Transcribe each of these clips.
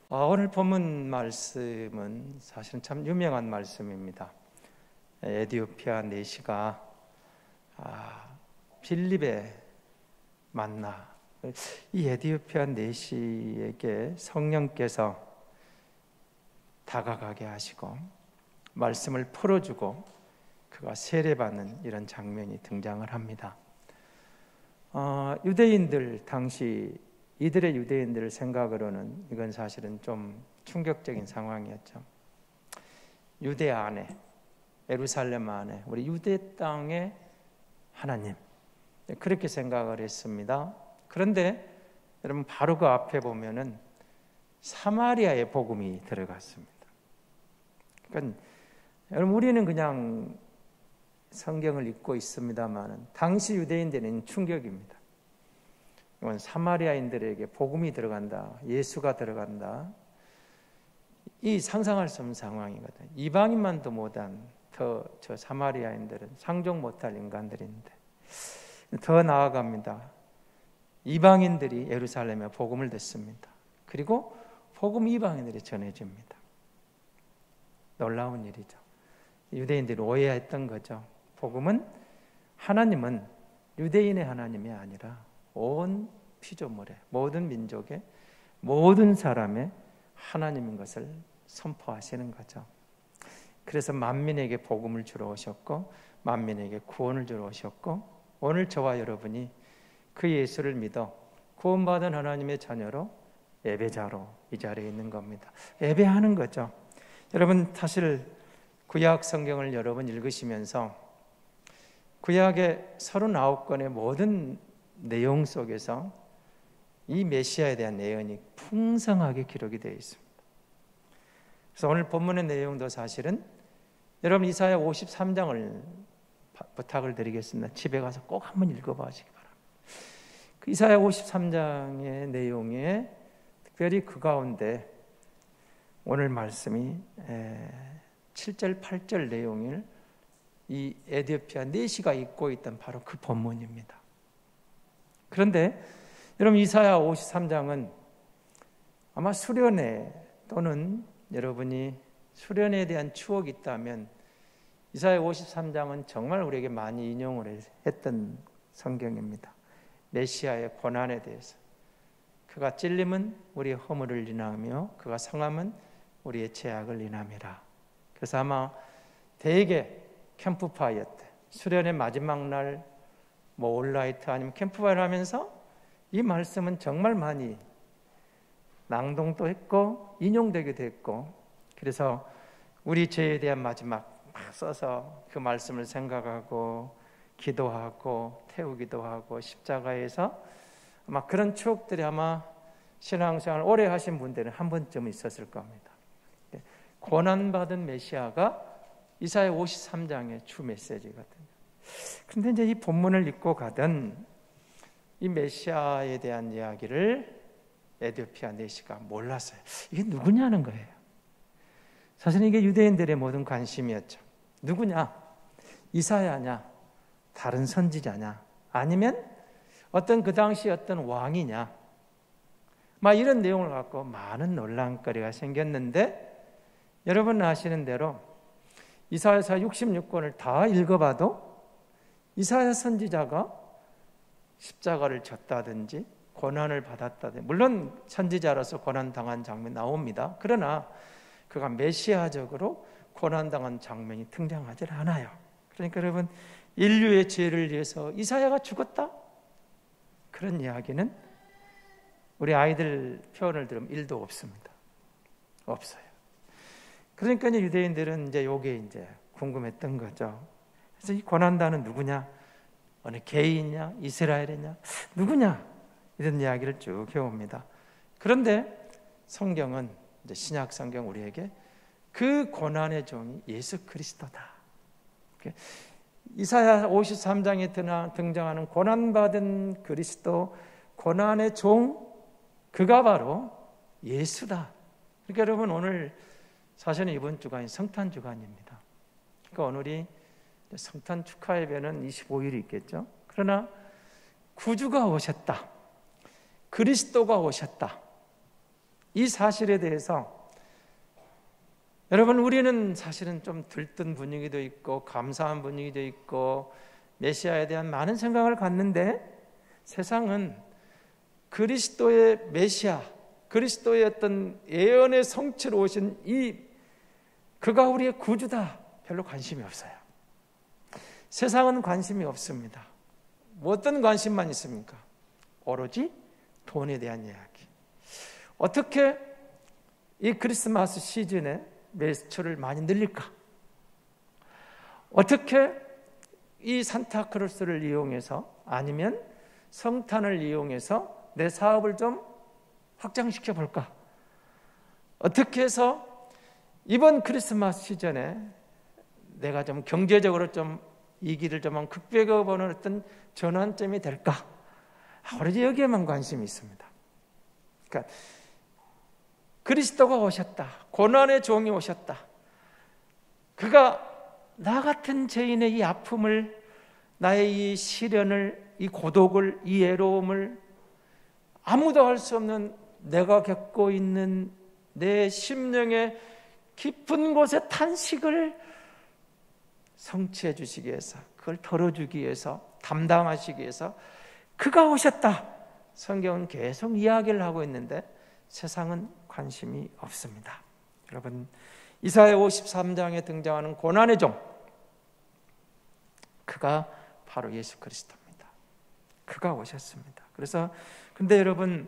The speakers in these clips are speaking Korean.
오늘 본문 말씀은 사실은 참 유명한 말씀입니다. 에디오피아 내시가 빌립에 만나 이 에디오피아 내시에게 성령께서 다가가게 하시고 말씀을 풀어주고 그가 세례받는 이런 장면이 등장을 합니다. 유대인들 당시 이들의 유대인들 생각으로는 이건 사실은 좀 충격적인 상황이었죠. 유대 안에, 예루살렘 안에, 우리 유대 땅의 하나님, 그렇게 생각을 했습니다. 그런데 여러분 바로 그 앞에 보면은 사마리아의 복음이 들어갔습니다. 그러니까 여러분 우리는 그냥 성경을 읽고 있습니다만 당시 유대인들은 충격입니다. 이건 사마리아인들에게 복음이 들어간다, 예수가 들어간다. 이 상상할 수 없는 상황이거든요. 이방인만도 못한 저 사마리아인들은 상종 못할 인간들인데 더 나아갑니다. 이방인들이 예루살렘에 복음을 듣습니다. 그리고 복음 이방인들이 전해집니다. 놀라운 일이죠. 유대인들이 오해했던 거죠. 복음은 하나님은 유대인의 하나님이 아니라 온 피조물의 모든 민족의 모든 사람의 하나님인 것을 선포하시는 거죠. 그래서 만민에게 복음을 주러 오셨고 만민에게 구원을 주러 오셨고 오늘 저와 여러분이 그 예수를 믿어 구원받은 하나님의 자녀로 예배자로 이 자리에 있는 겁니다. 예배하는 거죠. 여러분 사실 구약 성경을 여러 번 읽으시면서 구약의 39권의 모든 내용 속에서 이 메시아에 대한 예언이 풍성하게 기록이 되어 있습니다. 그래서 오늘 본문의 내용도 사실은 여러분 이사야 53장을 부탁을 드리겠습니다. 집에 가서 꼭 한번 읽어봐 주시기 바랍니다. 그 이사야 53장의 내용에 특별히 그 가운데 오늘 말씀이 7절 8절 내용을 이 에디오피아 내시가 읽고 있던 바로 그 본문입니다. 그런데 여러분 이사야 53장은 아마 수련회 또는 여러분이 수련회에 대한 추억이 있다면 이사야 53장은 정말 우리에게 많이 인용을 했던 성경입니다. 메시아의 고난에 대해서 그가 찔림은 우리의 허물을 인하며 그가 상함은 우리의 죄악을 인함이라. 그래서 아마 대개 캠프파이어 때 수련의 마지막 날 올라이트 아니면 캠프파이어를 하면서 이 말씀은 정말 많이 낭독도 했고 인용되기도 했고 그래서 우리 죄에 대한 마지막 막 써서 그 말씀을 생각하고 기도하고 태우기도 하고 십자가에서 아마 그런 추억들이 아마 신앙생활 오래 하신 분들은 한 번쯤 있었을 겁니다. 고난받은 메시아가 이사야 53장의 주 메시지거든요. 그런데 이제 이 본문을 읽고 가던 이 메시아에 대한 이야기를 에디오피아 내시가 몰랐어요. 이게 누구냐는 거예요. 사실은 이게 유대인들의 모든 관심이었죠. 누구냐? 이사야냐? 다른 선지자냐? 아니면 어떤 그 당시 어떤 왕이냐? 막 이런 내용을 갖고 많은 논란거리가 생겼는데 여러분 아시는 대로 이사야서 66권을 다 읽어봐도 이사야 선지자가 십자가를 졌다든지 고난을 받았다든지 물론 선지자로서 고난당한 장면이 나옵니다. 그러나 그가 메시아적으로 고난당한 장면이 등장하지 않아요. 그러니까 여러분 인류의 죄를 위해서 이사야가 죽었다? 그런 이야기는 우리 아이들 표현을 들으면 1도 없습니다. 없어요. 그러니까 유대인들은 이제 요게 이제 궁금했던 거죠. 그래서 이 고난다는 누구냐? 어느 개인이냐? 이스라엘이냐? 누구냐? 이런 이야기를 쭉 해옵니다. 그런데 성경은 이제 신약 성경 우리에게 그 고난의 종이 예수 그리스도다. 이사야 53장에 등장하는 고난받은 그리스도, 고난의 종, 그가 바로 예수다. 그러니까 여러분 오늘 사실은 이번 주간이 성탄 주간입니다. 그러니까 오늘이 성탄 축하 예배는 25일이 있겠죠. 그러나 구주가 오셨다. 그리스도가 오셨다. 이 사실에 대해서 여러분, 우리는 사실은 좀 들뜬 분위기도 있고 감사한 분위기도 있고 메시아에 대한 많은 생각을 갖는데, 세상은 그리스도의 메시아, 그리스도의 어떤 예언의 성취로 오신 그가 우리의 구주다, 별로 관심이 없어요. 세상은 관심이 없습니다. 뭐 어떤 관심만 있습니까? 오로지 돈에 대한 이야기. 어떻게 이 크리스마스 시즌에 매출을 많이 늘릴까? 어떻게 이 산타크로스를 이용해서, 아니면 성탄을 이용해서 내 사업을 좀 확장시켜 볼까? 어떻게 해서 이번 크리스마스 시즌에 내가 좀 경제적으로 좀 이 길을 좀 극복해보는 어떤 전환점이 될까? 오로지 여기에만 관심이 있습니다. 그러니까 그리스도가 오셨다, 고난의 종이 오셨다, 그가 나 같은 죄인의 이 아픔을, 나의 이 시련을, 이 고독을, 이 외로움을, 아무도 알 수 없는 내가 겪고 있는 내 심령의 깊은 곳의 탄식을 성취해 주시기 위해서, 그걸 덜어주기 위해서, 담당하시기 위해서 그가 오셨다. 성경은 계속 이야기를 하고 있는데 세상은 관심이 없습니다. 여러분, 이사야 53장에 등장하는 고난의 종, 그가 바로 예수 그리스도입니다. 그가 오셨습니다. 그래서 근데 여러분,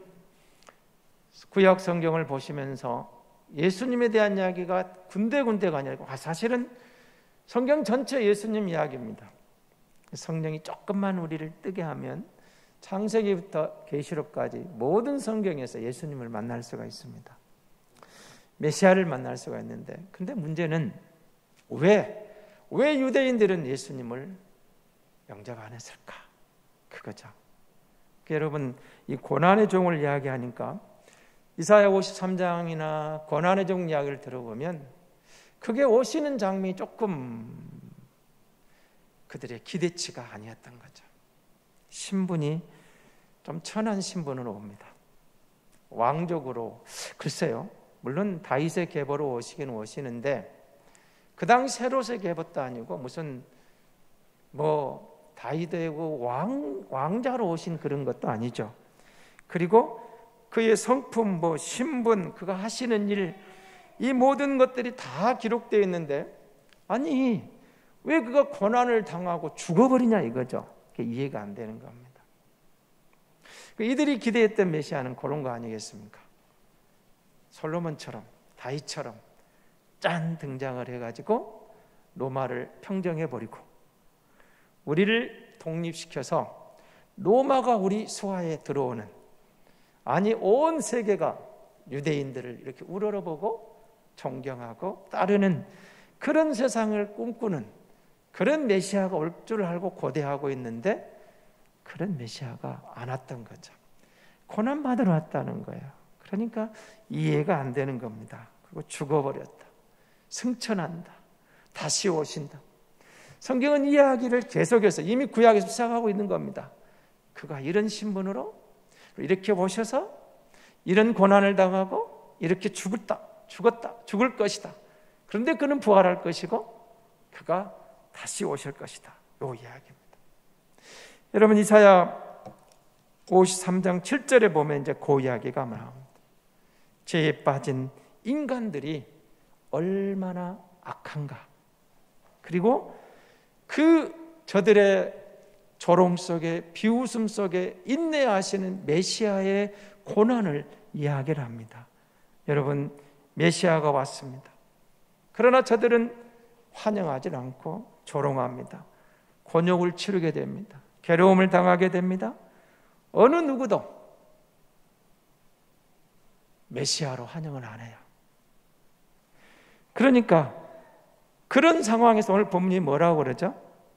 구약 성경을 보시면서 예수님에 대한 이야기가 군데군데가 아니고 사실은 성경 전체 예수님 이야기입니다. 성령이 조금만 우리를 뜨게 하면 창세기부터 계시록까지 모든 성경에서 예수님을 만날 수가 있습니다. 메시아를 만날 수가 있는데, 근데 문제는 왜 유대인들은 예수님을 영접 안 했을까? 그거죠. 여러분, 이 고난의 종을 이야기하니까 이사야 53장이나 고난의 종 이야기를 들어보면 그게 오시는 장면이 조금 그들의 기대치가 아니었던 거죠. 신분이 좀 천한 신분으로 옵니다. 왕족으로, 글쎄요, 물론 다윗의 계보로 오시긴 오시는데 그 당시 헤롯의 계보도 아니고 무슨 뭐 다윗의 왕자로 오신 그런 것도 아니죠. 그리고 그의 성품, 뭐 신분, 그가 하시는 일, 이 모든 것들이 다 기록되어 있는데, 아니 왜 그가 고난을 당하고 죽어버리냐 이거죠. 이해가 안 되는 겁니다. 이들이 기대했던 메시아는 그런 거 아니겠습니까? 솔로몬처럼, 다윗처럼 짠 등장을 해가지고 로마를 평정해버리고 우리를 독립시켜서 로마가 우리 수하에 들어오는, 아니 온 세계가 유대인들을 이렇게 우러러보고 존경하고 따르는 그런 세상을 꿈꾸는 그런 메시아가 올 줄 알고 고대하고 있는데, 그런 메시아가 안 왔던 거죠. 고난받으러 왔다는 거예요. 그러니까 이해가 안 되는 겁니다. 그리고 죽어버렸다, 승천한다, 다시 오신다. 성경은 이 이야기를 계속해서 이미 구약에서 시작하고 있는 겁니다. 그가 이런 신분으로 이렇게 오셔서 이런 고난을 당하고 이렇게 죽을 것이다. 그런데 그는 부활할 것이고 그가 다시 오실 것이다. 이 이야기입니다. 여러분, 이사야 53장 7절에 보면 이제 그 이야기가 나옵니다. 죄에 빠진 인간들이 얼마나 악한가. 그리고 저들의 조롱 속에, 비웃음 속에 인내하시는 메시아의 고난을 이야기를 합니다. 여러분, 메시아가 왔습니다. 그러나 저들은 환영하지 않고 조롱합니다. 곤욕을 치르게 됩니다. 괴로움을 당하게 됩니다. 어느 누구도 메시아로 환영을 안 해요. 그러니까 그런 상황에서 오늘 본문이 뭐라고 그러죠?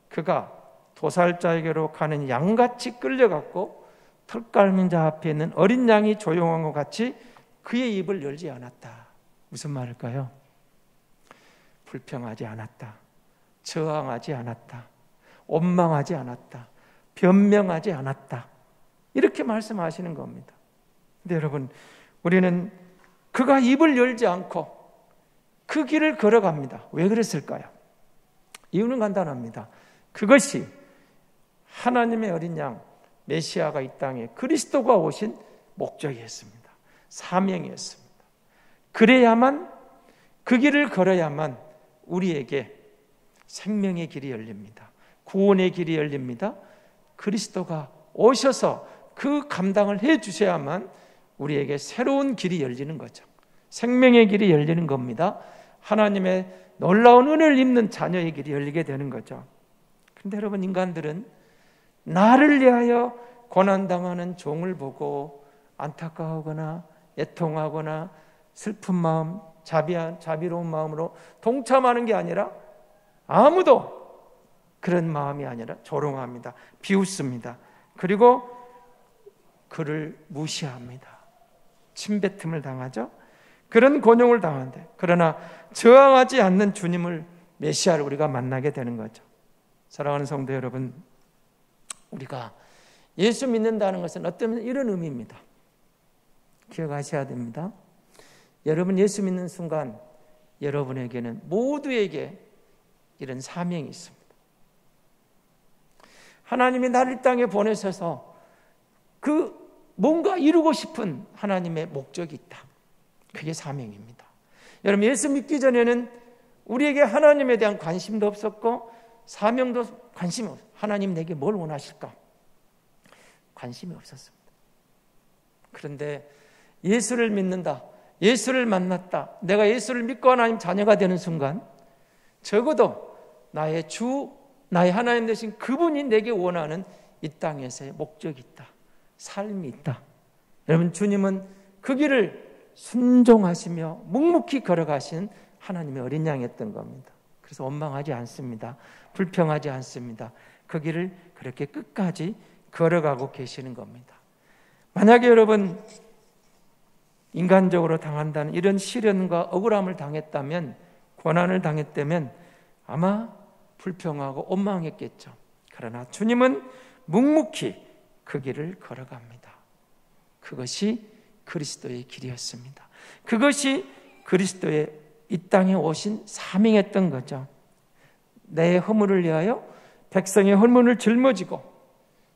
그가 도살자에게로 가는 양같이 끌려갔고 털 깔린 자 앞에 있는 어린 양이 조용한 것 같이 그의 입을 열지 않았다. 무슨 말일까요? 불평하지 않았다, 저항하지 않았다, 원망하지 않았다, 변명하지 않았다, 이렇게 말씀하시는 겁니다. 근데 여러분, 우리는 그가 입을 열지 않고 그 길을 걸어갑니다. 왜 그랬을까요? 이유는 간단합니다. 그것이 하나님의 어린 양 메시아가 이 땅에 그리스도가 오신 목적이었습니다. 사명이었습니다. 그래야만, 그 길을 걸어야만 우리에게 생명의 길이 열립니다. 구원의 길이 열립니다. 그리스도가 오셔서 그 감당을 해 주셔야만 우리에게 새로운 길이 열리는 거죠. 생명의 길이 열리는 겁니다. 하나님의 놀라운 은혜를 입는 자녀의 길이 열리게 되는 거죠. 그런데 여러분, 인간들은 나를 위하여 고난당하는 종을 보고 안타까워하거나 애통하거나 슬픈 마음, 자비로운 마음으로 동참하는 게 아니라, 아무도 그런 마음이 아니라 조롱합니다. 비웃습니다. 그리고 그를 무시합니다. 침뱉음을 당하죠. 그런 곤욕을 당하는데, 그러나 저항하지 않는 주님을, 메시아를 우리가 만나게 되는 거죠. 사랑하는 성도 여러분, 우리가 예수 믿는다는 것은 어떤 이런 의미입니다. 기억하셔야 됩니다. 여러분 예수 믿는 순간 여러분에게는, 모두에게 이런 사명이 있습니다. 하나님이 나를 이 땅에 보내셔서 그 뭔가 이루고 싶은 하나님의 목적이 있다. 그게 사명입니다. 여러분, 예수 믿기 전에는 우리에게 하나님에 대한 관심도 없었고 사명도 관심이 없었어요. 하나님 내게 뭘 원하실까? 관심이 없었습니다. 그런데 예수를 믿는다, 예수를 만났다, 내가 예수를 믿고 하나님 자녀가 되는 순간, 적어도 나의 주, 나의 하나님 되신 그분이 내게 원하는 이 땅에서의 목적이 있다, 삶이 있다. 여러분, 주님은 그 길을 순종하시며 묵묵히 걸어가신 하나님의 어린 양이었던 겁니다. 그래서 원망하지 않습니다. 불평하지 않습니다. 그 길을 그렇게 끝까지 걸어가고 계시는 겁니다. 만약에 여러분 인간적으로 당한다는 이런 시련과 억울함을 당했다면, 고난을 당했다면 아마 불평하고 원망했겠죠. 그러나 주님은 묵묵히 그 길을 걸어갑니다. 그것이 그리스도의 길이었습니다. 그것이 그리스도의 이 땅에 오신 사명했던 거죠. 내 허물을 위하여 백성의 허물을 짊어지고,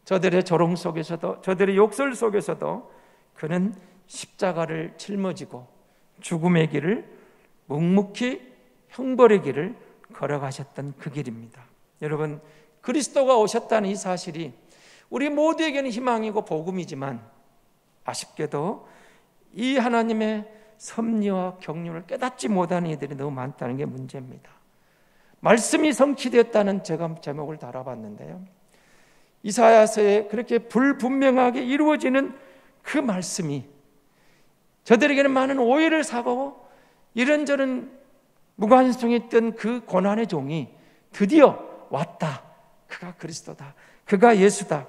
저들의 조롱 속에서도, 저들의 욕설 속에서도 그는 십자가를 짊어지고 죽음의 길을, 묵묵히 형벌의 길을 걸어가셨던 그 길입니다. 여러분, 그리스도가 오셨다는 이 사실이 우리 모두에게는 희망이고 복음이지만, 아쉽게도 이 하나님의 섭리와 경륜을 깨닫지 못하는 이들이 너무 많다는 게 문제입니다. 말씀이 성취되었다는 제가 제목을 달아봤는데요, 이사야서에 그렇게 불분명하게 이루어지는 그 말씀이 저들에게는 많은 오해를 사고 이런저런 무관심했던 그 고난의 종이 드디어 왔다. 그가 그리스도다. 그가 예수다.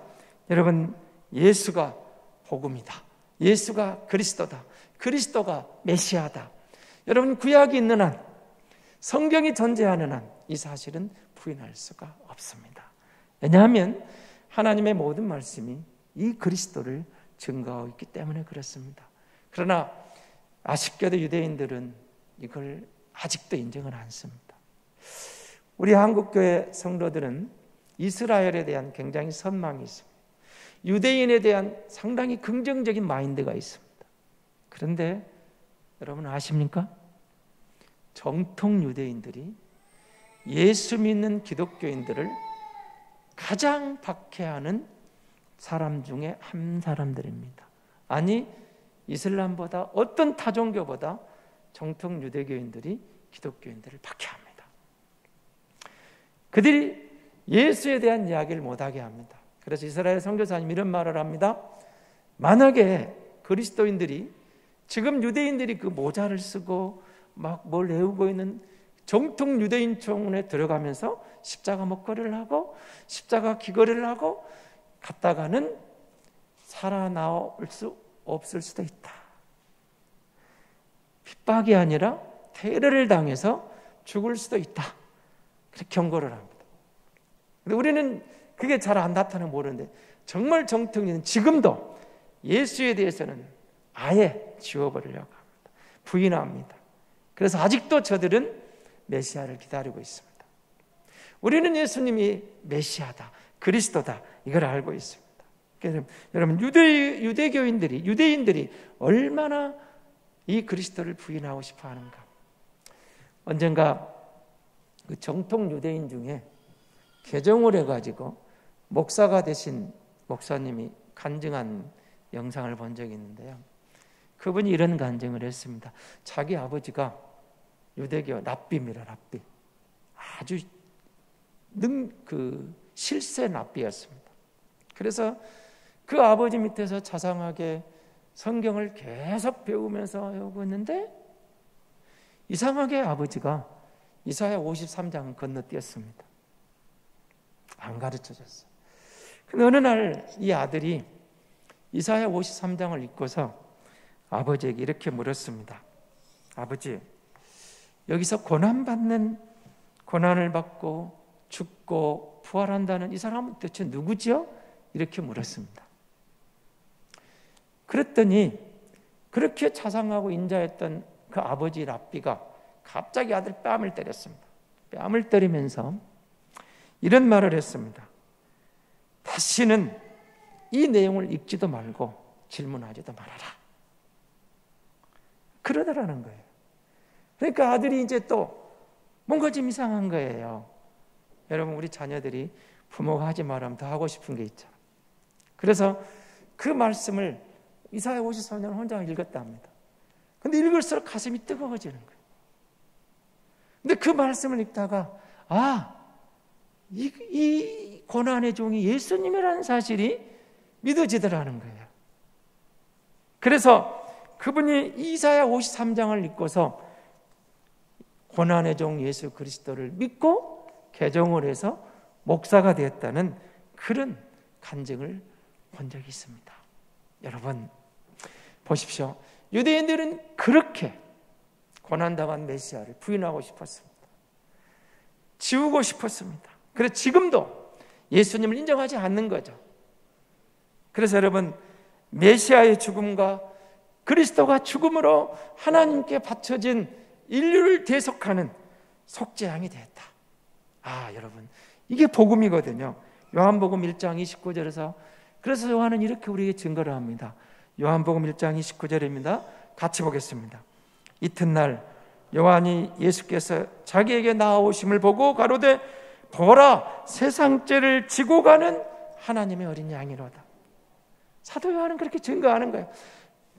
여러분, 예수가 복음이다. 예수가 그리스도다. 그리스도가 메시아다. 여러분, 구약이 있는 한, 성경이 존재하는 한, 이 사실은 부인할 수가 없습니다. 왜냐하면 하나님의 모든 말씀이 이 그리스도를 증거하고 있기 때문에 그렇습니다. 그러나 아쉽게도 유대인들은 이걸 아직도 인정을 않습니다. 우리 한국교회 성도들은 이스라엘에 대한 굉장히 선망이 있습니다. 유대인에 대한 상당히 긍정적인 마인드가 있습니다. 그런데 여러분 아십니까? 정통 유대인들이 예수 믿는 기독교인들을 가장 박해하는 사람 중에 한 사람들입니다. 아니, 이슬람보다, 어떤 타종교보다 정통 유대교인들이 기독교인들을 박해합니다. 그들이 예수에 대한 이야기를 못하게 합니다. 그래서 이스라엘 선교사님 이런 말을 합니다. 만약에 그리스도인들이, 지금 유대인들이 그 모자를 쓰고 막 뭘 외우고 있는 정통 유대인 총원에 들어가면서 십자가 목걸이를 하고 십자가 귀걸이를 하고 갔다가는 살아나올 수 없을 수도 있다. 핍박이 아니라 테러를 당해서 죽을 수도 있다. 그렇게 경고를 합니다. 근데 우리는 그게 잘 안 나타나면 모르는데, 정말 정통인은 지금도 예수에 대해서는 아예 지워버리려고 합니다. 부인합니다. 그래서 아직도 저들은 메시아를 기다리고 있습니다. 우리는 예수님이 메시아다, 그리스도다, 이걸 알고 있습니다. 여러분, 유대인들이 얼마나 이 그리스도를 부인하고 싶어 하는가. 언젠가 그 정통 유대인 중에 개종을 해가지고 목사가 되신 목사님이 간증한 영상을 본 적이 있는데요. 그분이 이런 간증을 했습니다. 자기 아버지가 유대교 랍비입니다. 랍비. 아주 실세 랍비였습니다. 그래서 그 아버지 밑에서 자상하게 성경을 계속 배우면서 있는데 이상하게 아버지가 이사야 53장을 건너뛰었습니다. 안 가르쳐줬어요. 근데 어느 날 이 아들이 이사야 53장을 읽고서 아버지에게 이렇게 물었습니다. 아버지, 여기서 고난을 받고 죽고 부활한다는 이 사람은 대체 누구지요? 이렇게 물었습니다. 그랬더니 그렇게 자상하고 인자했던 그 아버지 랍비가 갑자기 아들 뺨을 때렸습니다. 뺨을 때리면서 이런 말을 했습니다. 다시는 이 내용을 읽지도 말고 질문하지도 말아라. 그러더라는 거예요. 그러니까 아들이 이제 또 뭔가 좀 이상한 거예요. 여러분, 우리 자녀들이 부모가 하지 말하면 더 하고 싶은 게 있죠. 그래서 그 말씀을 이사야 53장을 혼자 읽었다 합니다. 근데 읽을수록 가슴이 뜨거워지는 거예요. 근데 그 말씀을 읽다가 이 고난의 종이 예수님이라는 사실이 믿어지더라는 거예요. 그래서 그분이 이사야 53장을 읽고서 고난의 종 예수 그리스도를 믿고 개종을 해서 목사가 되었다는 그런 간증을 본 적이 있습니다. 여러분 보십시오. 유대인들은 그렇게 고난당한 메시아를 부인하고 싶었습니다. 지우고 싶었습니다. 그래서 지금도 예수님을 인정하지 않는 거죠. 그래서 여러분, 메시아의 죽음과 그리스도가 죽음으로 하나님께 바쳐진 인류를 대속하는 속죄양이 되었다. 여러분, 이게 복음이거든요. 요한복음 1장 29절에서 그래서 요한은 이렇게 우리에게 증거를 합니다. 요한복음 1장 29절입니다. 같이 보겠습니다. 이튿날 요한이 예수께서 자기에게 나아오심을 보고 가로되 보라, 세상죄를 지고 가는 하나님의 어린 양이로다. 사도 요한은 그렇게 증거하는 거예요.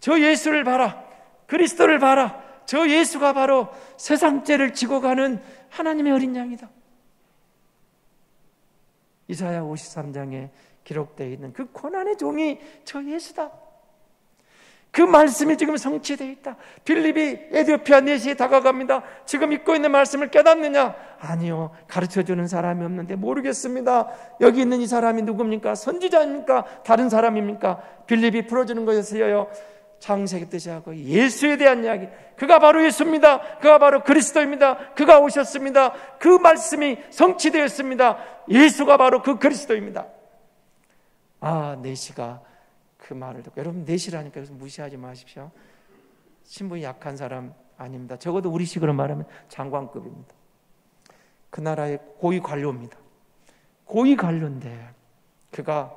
저 예수를 봐라, 그리스도를 봐라, 저 예수가 바로 세상죄를 지고 가는 하나님의 어린 양이다. 이사야 53장에 기록되어 있는 그 고난의 종이 저 예수다. 그 말씀이 지금 성취되어 있다. 빌립이 에티오피아 내시에 다가갑니다. 지금 읽고 있는 말씀을 깨닫느냐? 아니요, 가르쳐주는 사람이 없는데 모르겠습니다. 여기 있는 이 사람이 누굽니까? 선지자입니까? 다른 사람입니까? 빌립이 풀어주는 것이었어요. 창세기부터 시작하고 예수에 대한 이야기. 그가 바로 예수입니다. 그가 바로 그리스도입니다. 그가 오셨습니다. 그 말씀이 성취되었습니다. 예수가 바로 그 그리스도입니다. 내시가 그 말을 듣고, 여러분 내시라니까 그래서 무시하지 마십시오. 신분이 약한 사람 아닙니다. 적어도 우리식으로 말하면 장관급입니다. 그 나라의 고위 관료입니다. 고위 관료인데 그가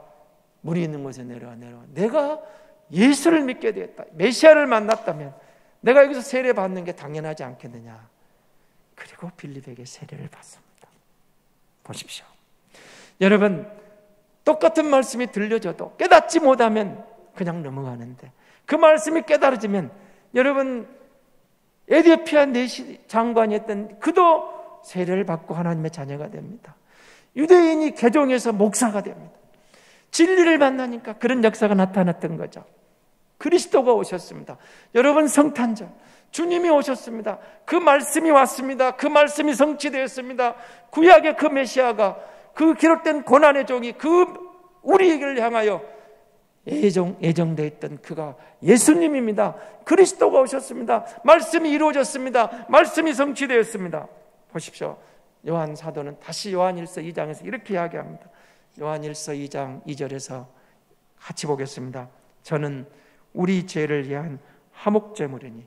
물이 있는 곳에 내려와 내가 예수를 믿게 되었다, 메시아를 만났다면 내가 여기서 세례 받는 게 당연하지 않겠느냐. 그리고 빌립에게 세례를 받습니다. 보십시오. 여러분, 똑같은 말씀이 들려줘도 깨닫지 못하면 그냥 넘어가는데 그 말씀이 깨달아지면, 여러분 에티오피아 내시 장관이었던 그도 세례를 받고 하나님의 자녀가 됩니다. 유대인이 개종해서 목사가 됩니다. 진리를 만나니까 그런 역사가 나타났던 거죠. 그리스도가 오셨습니다. 여러분, 성탄절 주님이 오셨습니다. 그 말씀이 왔습니다. 그 말씀이 성취되었습니다. 구약의 그 메시아가, 그 기록된 고난의 종이 우리에게를 향하여 예정되어 있던 그가 예수님입니다. 그리스도가 오셨습니다. 말씀이 이루어졌습니다. 말씀이 성취되었습니다. 보십시오. 요한 사도는 다시 요한일서 2장에서 이렇게 이야기합니다. 요한일서 2장 2절에서 같이 보겠습니다. 저는 우리 죄를 위한 화목제물이니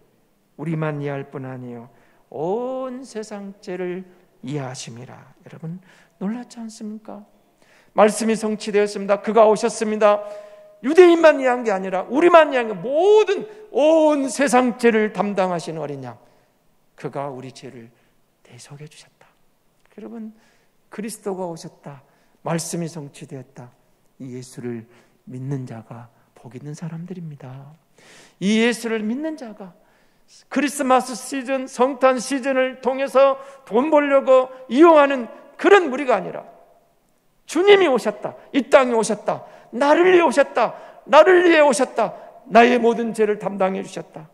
우리만 이해할 뿐 아니요 온 세상 죄를 이해하심이라. 여러분 놀랍지 않습니까? 말씀이 성취되었습니다. 그가 오셨습니다. 유대인만 이해한 게 아니라 우리만 이해한 게 모든 온 세상 죄를 담당하신 어린 양, 그가 우리 죄를 대속해 주셨다. 여러분 그리스도가 오셨다. 말씀이 성취되었다. 이 예수를 믿는 자가 복 있는 사람들입니다. 이 예수를 믿는 자가 크리스마스 시즌, 성탄 시즌을 통해서 돈 벌려고 이용하는 그런 무리가 아니라 주님이 오셨다. 이 땅에 오셨다. 나를 위해 오셨다. 나를 위해 오셨다. 나의 모든 죄를 담당해 주셨다.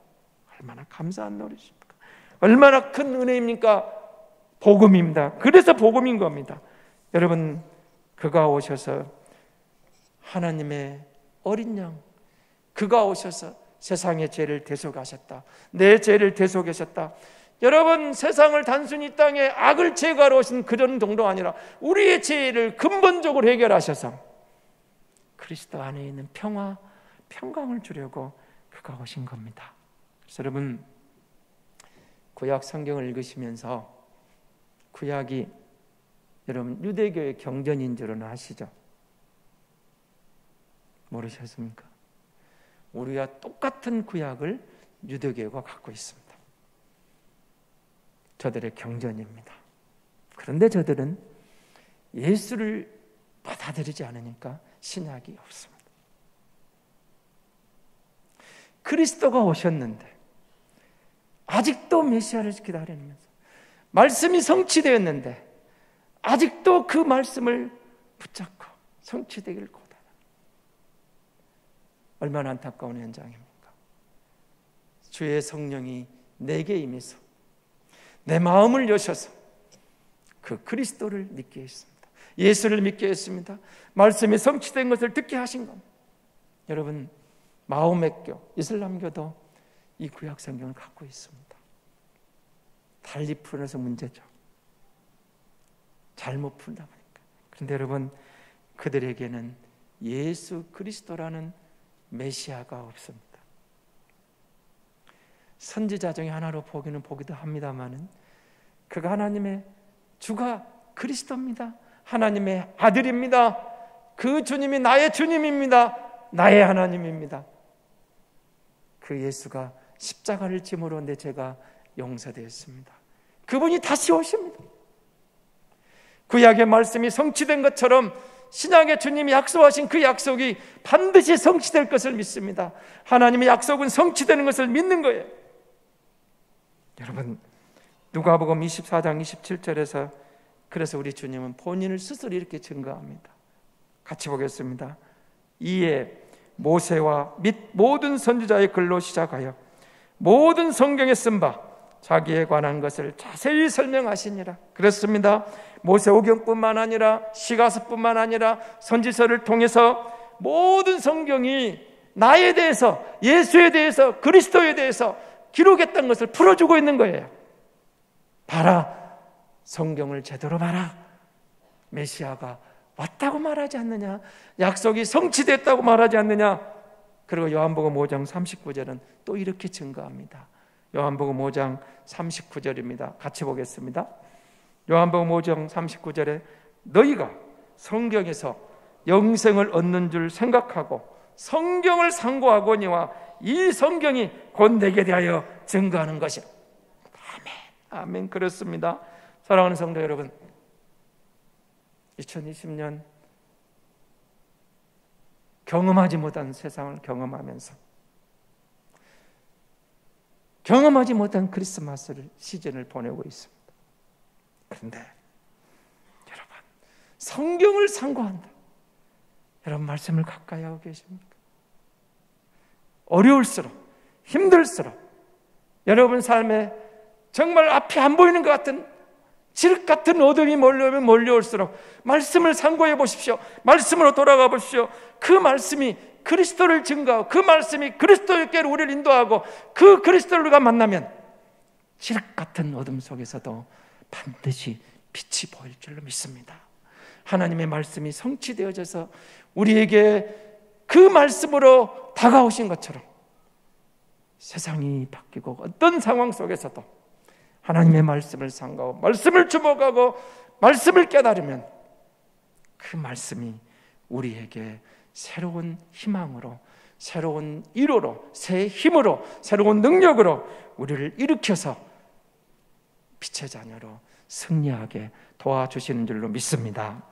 얼마나 감사한 노릇입니까? 얼마나 큰 은혜입니까? 복음입니다. 그래서 복음인 겁니다. 여러분 그가 오셔서 하나님의 어린 양, 그가 오셔서 세상의 죄를 대속하셨다. 내 죄를 대속하셨다. 여러분 세상을 단순히 이 땅에 악을 제거하러 오신 그런 정도가 아니라 우리의 죄를 근본적으로 해결하셔서 그리스도 안에 있는 평화, 평강을 주려고 그가 오신 겁니다. 그래서 여러분 구약 성경을 읽으시면서 구약이 여러분 유대교의 경전인 줄은 아시죠? 모르셨습니까? 우리가 똑같은 구약을 유대교가 갖고 있습니다. 저들의 경전입니다. 그런데 저들은 예수를 받아들이지 않으니까 신약이 없습니다. 그리스도가 오셨는데 아직도 메시아를 기다리면서 말씀이 성취되었는데 아직도 그 말씀을 붙잡고 성취되기를 고대하는 얼마나 안타까운 현장입니까? 주의 성령이 내게 임해서 내 마음을 여셔서 그 그리스도를 믿게 했습니다. 예수를 믿게 했습니다. 말씀이 성취된 것을 듣게 하신 겁니다. 여러분 마호메교, 이슬람교도 이 구약 성경을 갖고 있습니다. 달리 풀어서 문제죠. 잘못 풀다 보니까. 그런데 여러분 그들에게는 예수 그리스도라는 메시아가 없습니다. 선지자 중에 하나로 보기는 보기도 합니다마는 그가 하나님의 주가 그리스도입니다. 하나님의 아들입니다. 그 주님이 나의 주님입니다. 나의 하나님입니다. 그 예수가 십자가를 짐으로 내 죄가 용서되었습니다. 그분이 다시 오십니다. 구약의 말씀이 성취된 것처럼 신약의 주님이 약속하신 그 약속이 반드시 성취될 것을 믿습니다. 하나님의 약속은 성취되는 것을 믿는 거예요. 여러분 누가복음 24장 27절에서 그래서 우리 주님은 본인을 스스로 이렇게 증거합니다. 같이 보겠습니다. 이에 모세와 및 모든 선지자의 글로 시작하여 모든 성경에 쓴 바 자기에 관한 것을 자세히 설명하시니라. 그렇습니다. 모세오경뿐만 아니라 시가서뿐만 아니라 선지서를 통해서 모든 성경이 나에 대해서, 예수에 대해서, 그리스도에 대해서 기록했던 것을 풀어주고 있는 거예요. 봐라, 성경을 제대로 봐라. 메시아가 왔다고 말하지 않느냐, 약속이 성취됐다고 말하지 않느냐. 그리고 요한복음 5장 39절은 또 이렇게 증거합니다. 요한복음 5장 39절입니다. 같이 보겠습니다. 요한복음 5장 39절에 너희가 성경에서 영생을 얻는 줄 생각하고 성경을 상고하거니와 이 성경이 곧 내게 대하여 증거하는 것이라. 아멘. 아멘. 그렇습니다. 사랑하는 성도 여러분, 2020년 경험하지 못한 세상을 경험하면서 경험하지 못한 크리스마스를 시즌을 보내고 있습니다. 그런데 여러분 성경을 상고한다. 여러분 말씀을 가까이 하고 계십니까? 어려울수록 힘들수록 여러분 삶에 정말 앞이 안 보이는 것 같은 칠흑 같은 어둠이 몰려오면 몰려올수록 말씀을 상고해 보십시오. 말씀으로 돌아가 보십시오. 그 말씀이 그리스도를 증거하고 그 말씀이 그리스도께로 우리를 인도하고 그 그리스도를 우리가 만나면 칠흑 같은 어둠 속에서도 반드시 빛이 보일 줄로 믿습니다. 하나님의 말씀이 성취되어져서 우리에게 그 말씀으로 다가오신 것처럼 세상이 바뀌고 어떤 상황 속에서도 하나님의 말씀을 상고하고 말씀을 주목하고 말씀을 깨달으면 그 말씀이 우리에게 새로운 희망으로, 새로운 위로로, 새 힘으로, 새로운 능력으로 우리를 일으켜서 빛의 자녀로 승리하게 도와주시는 줄로 믿습니다.